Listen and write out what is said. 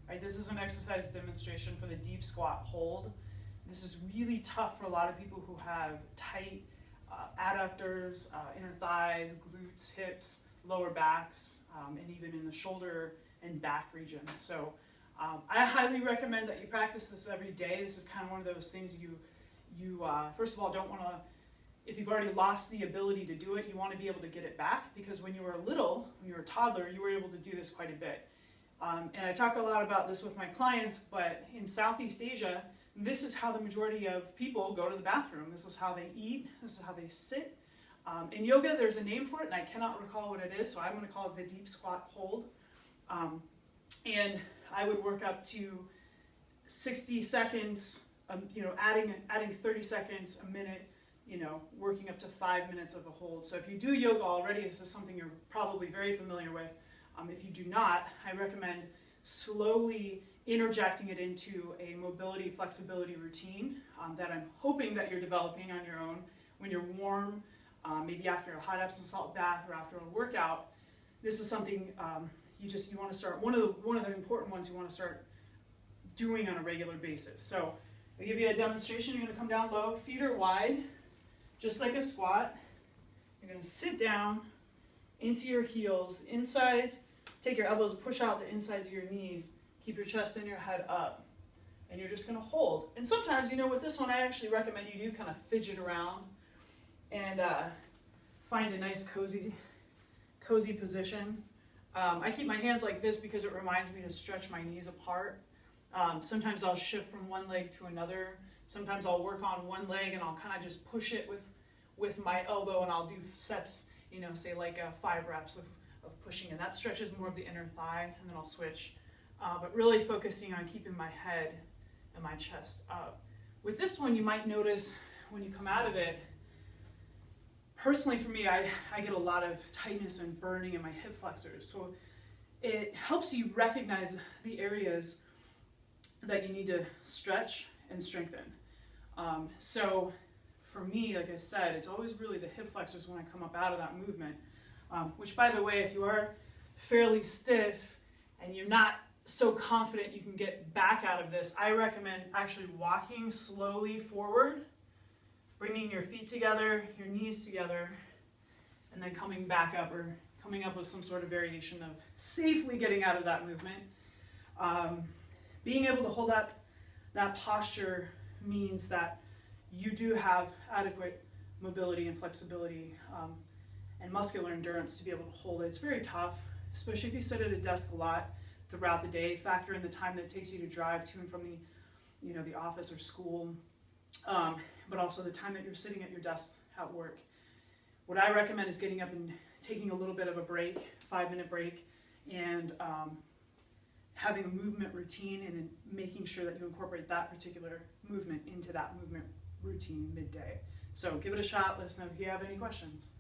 Right, this is an exercise demonstration for the deep squat hold. This is really tough for a lot of people who have tight adductors, inner thighs, glutes, hips, lower backs, and even in the shoulder and back region. So I highly recommend that you practice this every day. This is kind of one of those things you first of all don't want to, if you've already lost the ability to do it, you want to be able to get it back, because when you were little, when you were a toddler, you were able to do this quite a bit. And I talk a lot about this with my clients, but in Southeast Asia, this is how the majority of people go to the bathroom. This is how they eat. This is how they sit. In yoga, there's a name for it, and I cannot recall what it is, so I'm going to call it the deep squat hold. And I would work up to 60 seconds, adding 30 seconds, a minute, working up to 5 minutes of a hold. So if you do yoga already, this is something you're probably very familiar with. If you do not, I recommend slowly interjecting it into a mobility flexibility routine that I'm hoping that you're developing on your own when you're warm, maybe after a hot Epsom salt bath or after a workout. This is something you want to start, one of the important ones you want to start doing on a regular basis. So I'll give you a demonstration. You're going to come down low, feet are wide, just like a squat. You're going to sit down into your heels, insides. Take your elbows, push out the insides of your knees, keep your chest and your head up, and you're just going to hold. And sometimes, with this one, I actually recommend you do kind of fidget around and find a nice cozy position. I keep my hands like this because it reminds me to stretch my knees apart. Sometimes I'll shift from one leg to another. Sometimes I'll work on one leg and I'll kind of just push it with my elbow, and I'll do sets, say like 5 reps of pushing, and that stretches more of the inner thigh, and then I'll switch. But really focusing on keeping my head and my chest up. With this one, you might notice when you come out of it, personally for me, I get a lot of tightness and burning in my hip flexors. So it helps you recognize the areas that you need to stretch and strengthen. So for me, like I said, it's always really the hip flexors when I come up out of that movement. Which, by the way, if you are fairly stiff and you're not so confident you can get back out of this, I recommend actually walking slowly forward, bringing your feet together, your knees together, and then coming back up, or coming up with some sort of variation of safely getting out of that movement. Being able to hold that posture means that you do have adequate mobility and flexibility and muscular endurance to be able to hold it. It's very tough, especially if you sit at a desk a lot throughout the day. Factor in the time that it takes you to drive to and from the office or school, but also the time that you're sitting at your desk at work. What I recommend is getting up and taking a little bit of a break, 5-minute break, and having a movement routine and making sure that you incorporate that particular movement into that movement routine midday. So give it a shot. Let us know if you have any questions.